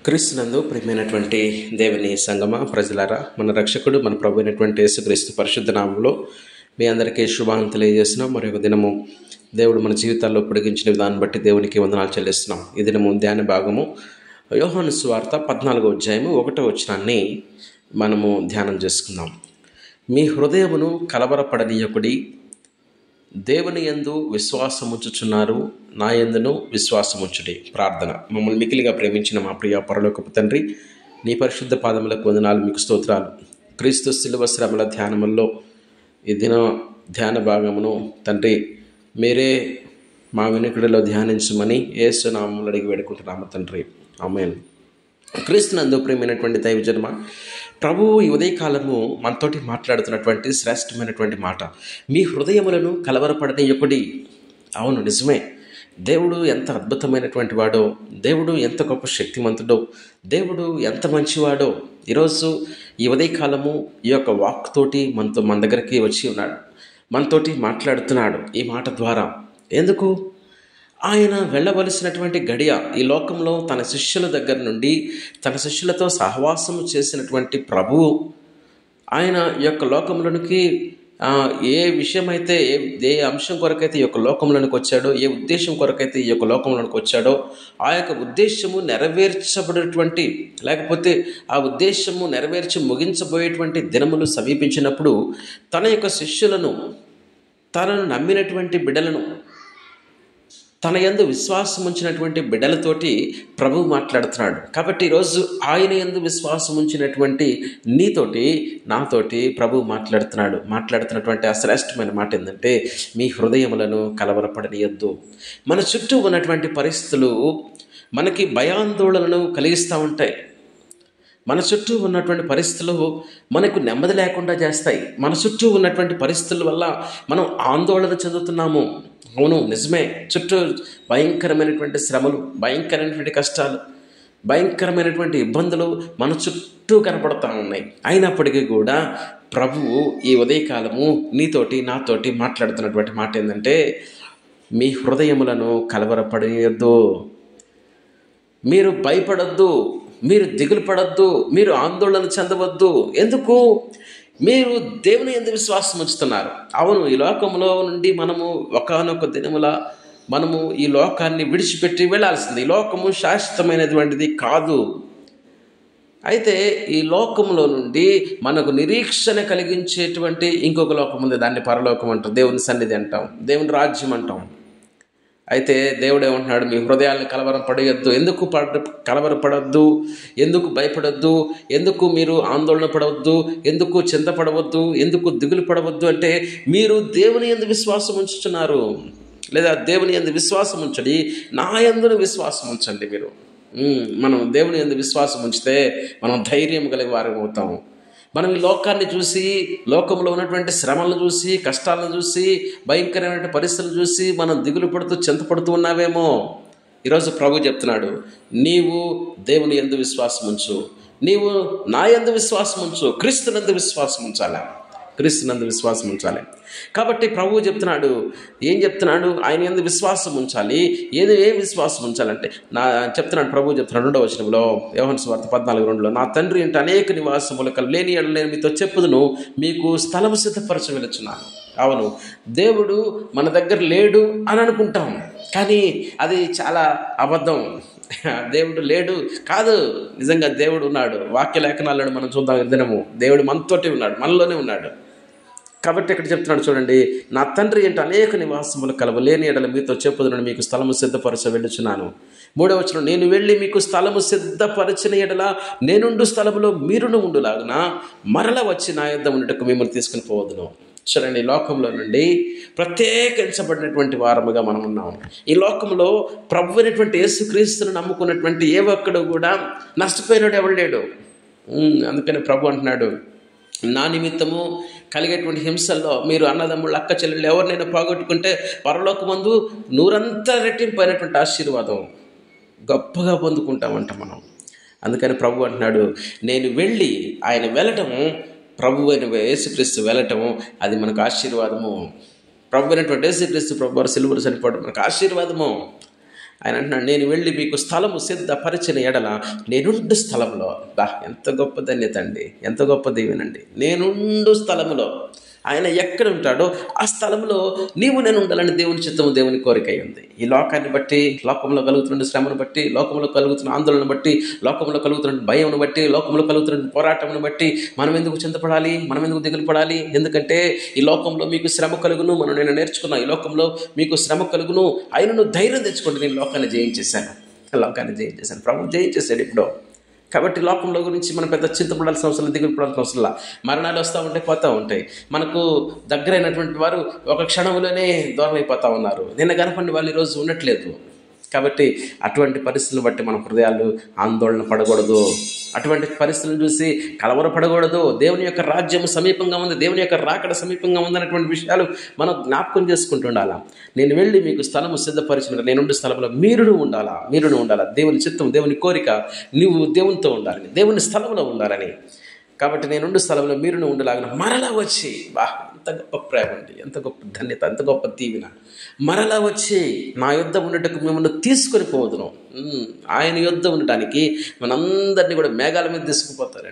క్రీస్తునందు ప్రియమైనటువంటి దేవుని సంగమ ప్రజలారా, మన రక్షకుడు మన ప్రభు అయినటువంటి యేసుక్రీస్తు పరిశుద్ధ నామంలో మీ అందరికీ శుభాలను తెలియజేస్తున్నాం. మరి ఒక దినము దేవుడు మన జీవితాల్లో పొడిగించిన విధానం బట్టి దేవునికి వందనాలు చెల్లిస్తున్నాం. ఈ దినము ధ్యాన భాగము యోహాను సువార్త 14వ అధ్యాయము 1వ వచనాన్ని మనము ధ్యానం చేసుకుందాం. మీ హృదయమును కలవరపడనీయకుడి, దేవుని యందు విశ్వాసముంచుచున్నారు, నా యందును విశ్వాసముంచుడి. ప్రార్థన. మమ్మల్ని మికిలిగా ప్రేమించిన మా ప్రియ పరలోకపు తండ్రి, నీ పరిశుద్ధ పాదములకు వందనాలు, మీకు స్తోత్రాలు. క్రీస్తు శిలువ శ్రమల ధ్యానముల్లో ఈ దిన ధ్యాన భాగమును తండ్రి మీరే మా వినికిడిలో ధ్యానించమని యేసు నామములో అడిగి వేడుకుంటున్నాము తండ్రి. ఆమేన్. క్రీస్తునందు ప్రియమైనటువంటి దైవజన్మ, ప్రభువు ఈ ఉదయకాలము మనతోటి మాట్లాడుతున్నటువంటి శ్రేష్టమైనటువంటి మాట, మీ హృదయములను కలవరపడనీయకుడి. అవును, నిజమే. దేవుడు ఎంత అద్భుతమైనటువంటి వాడో, దేవుడు ఎంత గొప్ప శక్తిమంతుడో, దేవుడు ఎంత మంచివాడో ఈరోజు ఈ ఉదయకాలము ఈ యొక్క వాక్ తోటి మన దగ్గరికి వచ్చి ఉన్నాడు, మనతోటి మాట్లాడుతున్నాడు ఈ మాట ద్వారా. ఎందుకు? ఆయన వెళ్ళవలసినటువంటి గడియ, ఈ లోకంలో తన శిష్యుల దగ్గర నుండి తన శిష్యులతో సహవాసం చేసినటువంటి ప్రభువు ఆయన ఈ యొక్క లోకంలోనికి ఏ విషయమైతే ఏ అంశం కొరకైతే ఈ యొక్క లోకంలోనికి వచ్చాడో, ఏ ఉద్దేశం కొరకైతే ఈ యొక్క లోకంలోనికి వచ్చాడో, ఆ యొక్క ఉద్దేశము నెరవేర్చబడినటువంటి, లేకపోతే ఆ ఉద్దేశము నెరవేర్చి ముగించబోయేటువంటి దినములు సమీపించినప్పుడు తన యొక్క శిష్యులను, తనను నమ్మినటువంటి బిడ్డలను, తన యందు విశ్వాసం ఉంచినటువంటి బిడ్డలతోటి ప్రభువు మాట్లాడుతున్నాడు. కాబట్టి ఈరోజు ఆయన యందు విశ్వాసం ఉంచినటువంటి నీతోటి, నాతోటి ప్రభువు మాట్లాడుతున్నటువంటి ఆ శ్రేష్టమైన మాట ఏంటంటే, మీ హృదయములను కలవరపడనీయొద్దు. మన చుట్టూ ఉన్నటువంటి పరిస్థితులు మనకి భయాందోళనను కలిగిస్తూ ఉంటాయి. మన చుట్టూ ఉన్నటువంటి పరిస్థితులు మనకు నెమ్మది లేకుండా చేస్తాయి. మన చుట్టూ ఉన్నటువంటి పరిస్థితుల వల్ల మనం ఆందోళన చెందుతున్నాము. అవును, నిజమే. చుట్టూ భయంకరమైనటువంటి శ్రమలు, భయంకరమైనటువంటి కష్టాలు, భయంకరమైనటువంటి ఇబ్బందులు మన చుట్టూ కనపడతా ఉన్నాయి. అయినప్పటికీ కూడా ప్రభువు ఈ ఉదయకాలము నీతోటి, నాతోటి మాట్లాడుతున్నటువంటి మాట ఏంటంటే, మీ హృదయములను కలవరపడేయొద్దు, మీరు భయపడొద్దు, మీరు దిగులు పడొద్దు, మీరు ఆందోళన చెందవద్దు. ఎందుకు? మీరు దేవుని యందు విశ్వాసం ఉంచుతున్నారు. అవును, ఈ లోకంలో నుండి మనము ఒకానొక దినముల మనము ఈ లోకాన్ని విడిచిపెట్టి వెళ్ళాల్సింది. ఈ లోకము శాశ్వతమైనటువంటిది కాదు. అయితే ఈ లోకంలో నుండి మనకు నిరీక్షణ కలిగించేటువంటి ఇంకొక లోకం ఉంది. దాన్ని పరలోకం అంటాం, దేవుని సన్నిధి అంటాం, దేవుని రాజ్యం అంటాం. అయితే దేవుడు ఏమంటున్నాడు? మీ హృదయాలను కలవరపడేయొద్దు. ఎందుకు కలవరపడొద్దు? ఎందుకు భయపడొద్దు? ఎందుకు మీరు ఆందోళన పడవద్దు? ఎందుకు చింతపడవద్దు? ఎందుకు దిగులు పడవద్దు? అంటే మీరు దేవుని యందు విశ్వాసం ఉంచుతున్నారు, లేదా దేవుని యందు విశ్వాసం ఉంచండి, నా యందును విశ్వాసం ఉంచండి. మీరు మనం దేవుని యందు విశ్వాసం ఉంచితే మనం ధైర్యం కలిగి వారం అవుతాము. మనం ఈ లోకాన్ని చూసి, లోకంలో ఉన్నటువంటి శ్రమలను చూసి, కష్టాలను చూసి, భయంకరమైన పరిస్థితులను చూసి మనం దిగులు పడుతూ చింతపడుతూ ఉన్నావేమో. ఈరోజు ప్రభు చెప్తున్నాడు, నీవు దేవుని యందు విశ్వాసం ఉంచు, నీవు నా యందు విశ్వాసం ఉంచు, క్రీస్తునందు విశ్వాసం ఉంచాలి, క్రీస్తునందు విశ్వాసం ఉంచాలి. కాబట్టి ప్రభువు చెప్తున్నాడు, ఏం చెప్తున్నాడు? ఆయన యందు విశ్వాసం ఉంచాలి. ఏ విశ్వాసం ఉంచాలంటే చెప్తున్నాడు, ప్రభువు చెప్తున్నాడు 2వ వచనంలో, యోహాను సువార్త 14:2, నా తండ్రి ఇంట అనేక నివాసములు లేని ఎడల నేను మీతో చెప్పుదును, మీకు స్థలము సిద్ధపరచ వెలుచున్నాను. అవును, దేవుడు మన దగ్గర లేడు అని అనుకుంటాం, కానీ అది చాలా అబద్ధం. దేవుడు లేడు కాదు, నిజంగా దేవుడు ఉన్నాడు. వాక్య లేఖనాలను మనం చూద్దాం దినము. దేవుడు మనతోటి ఉన్నాడు, మనలోనే ఉన్నాడు. కాబట్టి ఇక్కడ చెప్తున్నాడు చూడండి, నా తండ్రి ఏంటి అనేక నివాసములు కలవు, లేని ఎడల మీతో చెప్పుదును, మీకు స్థలము సిద్ధపరచ వెళ్ళుచున్నాను. 3వ వచనం, నేను వెళ్ళి మీకు స్థలము సిద్ధపరచిన ఎడల నేనుండు స్థలములో మీరును ఉండులాగున మరల వచ్చి నా యొద్ద ఉండటకు మిమ్మల్ని తీసుకుని పోవదును. చూడండి, లోకంలో నుండి ప్రత్యేకించబడినటువంటి వారముగా మనం ఉన్నాం. ఈ లోకంలో ప్రభు అయినటువంటి యేసుక్రీస్తును నమ్ముకున్నటువంటి ఏ ఒక్కడు కూడా నష్టపోయినాడు ఎవడు లేడు. అందుకని ప్రభు అంటున్నాడు, నా నిమిత్తము కలిగేటువంటి హింసల్లో మీరు అన్నదమ్ముళ్ళు, అక్క చెల్లెళ్ళు ఎవరినైనా పోగొట్టుకుంటే పరలోకమందు నూరంతా రెట్టింపైనటువంటి ఆశీర్వాదం గొప్పగా పొందుకుంటామంట మనం. అందుకని ప్రభు అంటున్నాడు, నేను వెళ్ళి, ఆయన వెళ్ళటము, ప్రభు అయిన యేసుక్రీస్తు వెళ్ళటము, అది మనకు ఆశీర్వాదము. ప్రభు అయినటువంటి యేసుక్రీస్తు ప్రభు వారు సిలువలో చనిపోవడం మనకు ఆశీర్వాదము. ఆయన అంటున్నాడు, నేను వెళ్ళి మీకు స్థలము సిద్ధపరిచిన ఎడల నేనుండు స్థలంలో. ఎంత గొప్ప ధన్యత అండి, ఎంత గొప్ప దీవెనండి. నేనుండు స్థలములో, ఆయన ఎక్కడ ఉంటాడో ఆ స్థలంలో నీవు నేను ఉండాలని దేవుని చిత్తము, దేవుని కోరిక ఉంది. ఈ లోకాన్ని బట్టి, లోకంలో కలుగుతున్న శ్రమను బట్టి, లోకంలో కలుగుతున్న ఆందోళన బట్టి, లోకంలో కలుగుతున్న భయంను బట్టి, లోకంలో కలుగుతున్న పోరాటమును బట్టి మనం ఎందుకు చింతపడాలి, మనం ఎందుకు దిగులు పడాలి? ఎందుకంటే ఈ లోకంలో మీకు శ్రమ కలుగును, నేను నేర్చుకున్నా, ఈ లోకంలో మీకు శ్రమ కలుగును, ఆయనను ధైర్యం తెచ్చుకోండి, నేను లోకాన్ని జయించేశాను, ప్రభు జయించేశాడు ఇప్పుడు. కాబట్టి లోకంలో గురించి మనం పెద్ద చింతపడాల్సిన అవసరం, దిగులు పడాల్సిన అవసరం. మరణాలు వస్తూ ఉంటాయి, పోతూ ఉంటాయి. మనకు దగ్గరైనటువంటి వారు ఒక క్షణంలోనే దూరం అయిపోతూ ఉన్నారు. నిన్న కనపడిన వాళ్ళు ఈరోజు ఉండట్లేదు. కాబట్టి అటువంటి పరిస్థితులను బట్టి మన హృదయాలు ఆందోళన పడకూడదు, అటువంటి పరిస్థితులను చూసి కలవరపడకూడదు. దేవుని యొక్క రాజ్యం సమీపంగా ఉంది, దేవుని యొక్క రాకడ సమీపంగా ఉంది అనేటువంటి విషయాలు మనం జ్ఞాపకం చేసుకుంటుండాలా. నేను వెళ్ళి మీకు స్థలము సిద్ధపరిచిన నేనుండే స్థలంలో మీరును ఉండాలా. దేవుని చిత్తం, దేవుని కోరిక, నువ్వు దేవునితో ఉండాలని, దేవుని స్థలంలో ఉండాలని. కాబట్టి నేనుండు స్థలంలో మీరును ఉండలాగిన మరలా వచ్చి, ఎంత గొప్ప ప్రేమ అండి, ఎంత గొప్ప ధన్యత, ఎంత గొప్ప దీవెన. మరలా వచ్చి నా యుద్ధ ఉండటకు మిమ్మల్ని తీసుకొని పోదును. ఆయన యుద్ధ ఉండటానికి మనందరినీ కూడా మేఘాల మీద తీసుకుపోతాడు.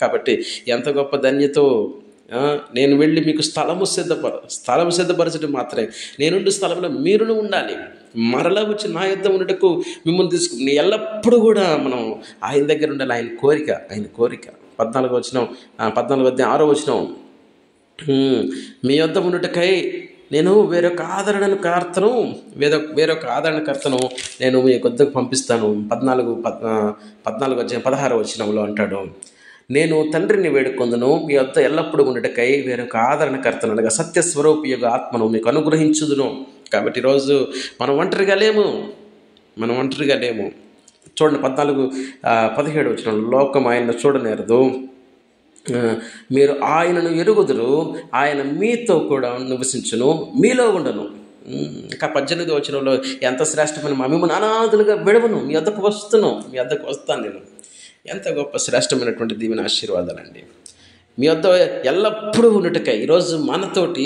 కాబట్టి ఎంత గొప్ప ధన్యతో. నేను వెళ్ళి మీకు స్థలము సిద్ధపరచడం మాత్రమే, నేనుండు స్థలంలో మీరును ఉండాలి. మరలా వచ్చి నా యుద్ధం ఉండటకు మిమ్మల్ని తీసుకుని ఎల్లప్పుడూ కూడా మనం ఆయన దగ్గర ఉండాలి. ఆయన కోరిక 14 మీ యుద్ధం ఉండటకై నేను వేరొక ఆదరణకర్తను నేను మీ వద్దకు పంపిస్తాను. 14 అంటాడు, నేను తండ్రిని వేడుకొందును, మీ వద్ద ఎల్లప్పుడూ ఉండటకై వేరొక ఆదరణకర్తను అనగా సత్యస్వరూపి యొక్క ఆత్మను మీకు అనుగ్రహించుదును. కాబట్టి ఈరోజు మనం ఒంటరిగా లేము. చూడండి 14-17 లోకం ఆయన చూడనేరదు, మీరు ఆయనను ఎరుగుదురు, ఆయన మీతో కూడా నివసించును, మీలో ఉండను. ఇంకా 18 ఎంత శ్రేష్టమైన, మిమ్మల్ని అనాథులుగా విడవను, మీ వద్దకు వస్తాను నేను. ఎంత గొప్ప శ్రేష్టమైనటువంటి దీవెన, ఆశీర్వాదాలండి. మీ వద్ద ఎల్లప్పుడూ ఉన్నట్టుగా. ఈరోజు మనతోటి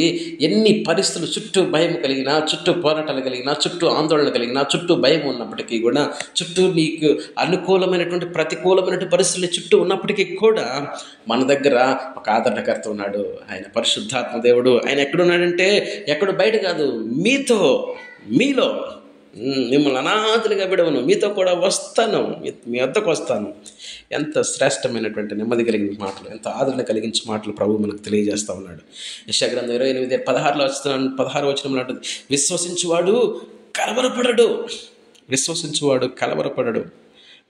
ఎన్ని పరిస్థితులు, చుట్టూ భయం కలిగినా, చుట్టూ పోరాటాలు కలిగినా, చుట్టూ ఆందోళన కలిగినా, చుట్టూ భయం ఉన్నప్పటికీ కూడా, చుట్టూ నీకు అనుకూలమైనటువంటి ప్రతికూలమైనటువంటి పరిస్థితులు చుట్టూ ఉన్నప్పటికీ కూడా మన దగ్గర ఒక ఆదరణకర్త ఉన్నాడు. ఆయన పరిశుద్ధాత్మ దేవుడు. ఆయన ఎక్కడున్నాడంటే ఎక్కడో బయట కాదు, మీలో. మిమ్మల్ని అనాథలుగా విడవను, మీతో కూడా వస్తాను, మీ వద్దకు వస్తాను. ఎంత శ్రేష్టమైనటువంటి నెమ్మది కలిగిన మాటలు, ఎంత ఆదరణ కలిగించే మాటలు ప్రభు మనకు తెలియజేస్తూ ఉన్నాడు. యెషయా గ్రంథం 28:16 అంటుంది, విశ్వసించువాడు కలవరపడడు.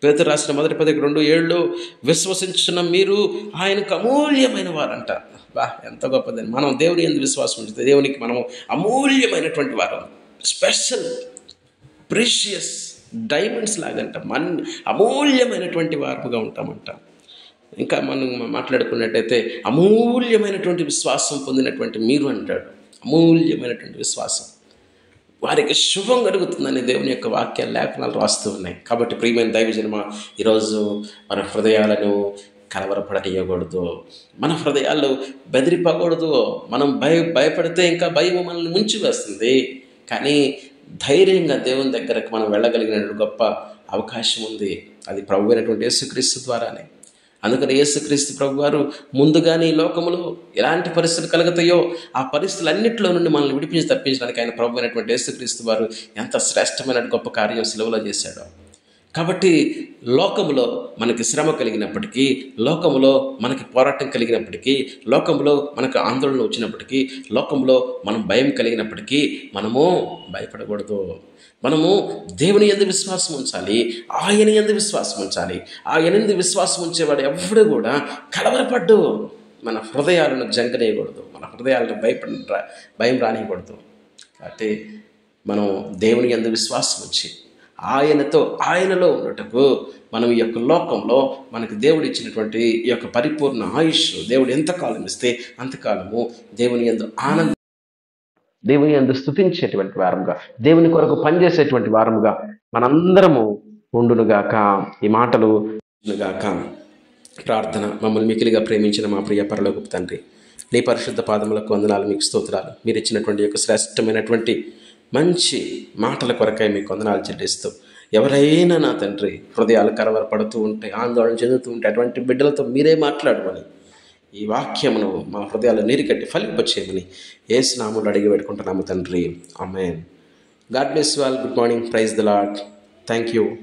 పేతురు రాసిన 1 పత్రిక 2:7 విశ్వసించున్న మీరు ఆయనకు అమూల్యమైన వారంట. ఎంత గొప్పదని. మనం దేవుని యందు విశ్వాసం ఉంచితే దేవునికి మనము అమూల్యమైనటువంటి వారు, స్పెషల్ ప్రీషియస్ డైమండ్స్ లాగంట, అమూల్యమైనటువంటి వారుగా ఉంటామంట. ఇంకా మనం మాట్లాడుకున్నట్టయితే అమూల్యమైనటువంటి విశ్వాసం పొందినటువంటి మీరు అంటాడు. అమూల్యమైనటువంటి విశ్వాసం, వారికి శుభం కలుగుతుందని దేవుని యొక్క వాక్యాలు, లేఖనాలు రాస్తూ ఉన్నాయి. కాబట్టి ప్రియమైన దైవజనమ, ఈరోజు మన హృదయాలను కలవరపడనీయకూడదు, మన హృదయాలు బెదిరిపోకూడదు. మనం భయపడితే ఇంకా భయం మనల్ని ముంచి వేస్తుంది. కానీ ధైర్యంగా దేవుని దగ్గరకు మనం వెళ్ళగలిగిన గొప్ప అవకాశం ఉంది. అది ప్రభు అయినటువంటి యేసుక్రీస్తు ద్వారానే. అందుకని యేసుక్రీస్తు ప్రభు వారు ముందుగానే ఈ లోకంలో ఎలాంటి పరిస్థితులు కలుగుతాయో ఆ పరిస్థితులన్నింటిలో నుండి మనల్ని విడిపించి తప్పించడానికి ఆయన ప్రభు అయినటువంటి యేసుక్రీస్తు వారు ఎంత శ్రేష్టమైన గొప్ప కార్యం సిలువలో చేశాడో. కాబట్టి లోకములో మనకి శ్రమ కలిగినప్పటికీ, లోకములో మనకి పోరాటం కలిగినప్పటికీ, లోకంలో మనకు ఆందోళన వచ్చినప్పటికీ, లోకంలో మనం భయం కలిగినప్పటికీ మనము భయపడకూడదు. మనము దేవుని యందు విశ్వాసం ఉంచాలి, ఆయన యందు విశ్వాసం ఉంచాలి. ఆయన యందు విశ్వాసం ఉంచేవాడు ఎవ్వడు కూడా కలవరపడ్డు. మన హృదయాలను జంకనేయకూడదు, మన హృదయాలను భయం రానియకూడదు. కాబట్టి మనం దేవుని యందు విశ్వాసం ఉంచి ఆయనలో ఉన్నట్టుకు మనం ఈ యొక్క లోకంలో మనకు దేవుడు ఇచ్చినటువంటి ఈ యొక్క పరిపూర్ణ ఆయుష్ దేవుడు ఎంతకాలం ఇస్తే అంతకాలము దేవుని యందు స్తుతించేటువంటి వారముగా, దేవుని కొరకు పనిచేసేటువంటి వారముగా మనందరము ఉండునుగాక. ఈ మాటలు గాక. ప్రార్థన. మమ్మల్ని మికిలిగా ప్రేమించిన మా ప్రియ పరలోకపు తండ్రి, నీ పరిశుద్ధ పాదములకు వందనాలు, మీకు స్తోత్రాలు. మీరు ఇచ్చినటువంటి యొక్క శ్రేష్టమైనటువంటి మంచి మాటల కొరకై మీకు వందనాలు చెల్లిస్తూ, ఎవరైనా నా తండ్రి హృదయాలు కలవరపడుతూ ఉంటే, ఆందోళన చెందుతూ ఉంటే అటువంటి బిడ్డలతో మీరే మాట్లాడమని, ఈ వాక్యమును మా హృదయాలు నీరుకట్టి ఫలింపచేయమని యేసు నామములో అడిగి పెట్టుకుంటున్నాము తండ్రి. Amen. God bless you all. Good morning. Praise the lord. Thank you.